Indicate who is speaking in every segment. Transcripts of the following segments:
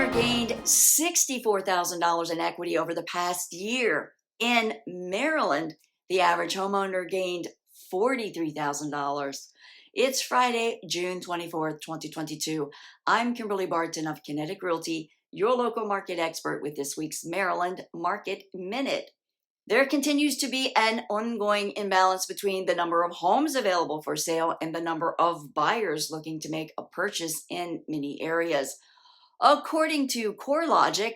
Speaker 1: homeowner gained $64,000 in equity over the past year. In Maryland, the average homeowner gained $43,000. It's Friday, June 24th, 2022. I'm Kimberly Barton of Kinetic Realty, your local market expert with this week's Maryland Market Minute. There continues to be an ongoing imbalance between the number of homes available for sale and the number of buyers looking to make a purchase in many areas. According to CoreLogic,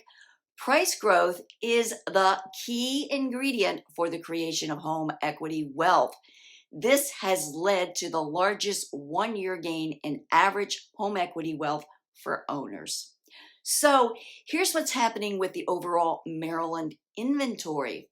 Speaker 1: price growth is the key ingredient for the creation of home equity wealth. This has led to the largest one-year gain in average home equity wealth for owners. So here's what's happening with the overall Maryland inventory.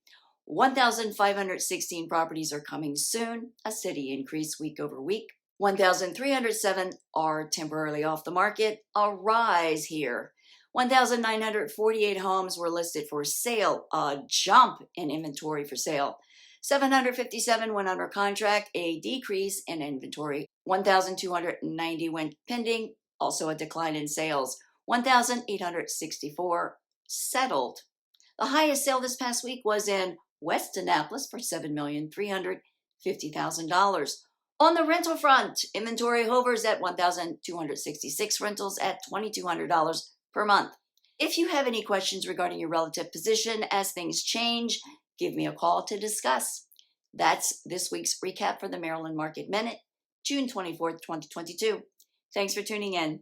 Speaker 1: 1,516 properties are coming soon, a steady increase week over week. 1,307 are temporarily off the market, a rise here. 1,948 homes were listed for sale, a jump in inventory for sale. 757 went under contract, a decrease in inventory. 1,290 went pending, also a decline in sales. 1,864 settled. The highest sale this past week was in West Annapolis for $7,350,000. On the rental front, inventory hovers at 1,266 rentals at $2,200 per month. If you have any questions regarding your relative position as things change, give me a call to discuss. That's this week's recap for the Maryland Market Minute, June 24th, 2022. Thanks for tuning in.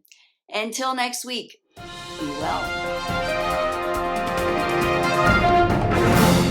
Speaker 1: Until next week, be well.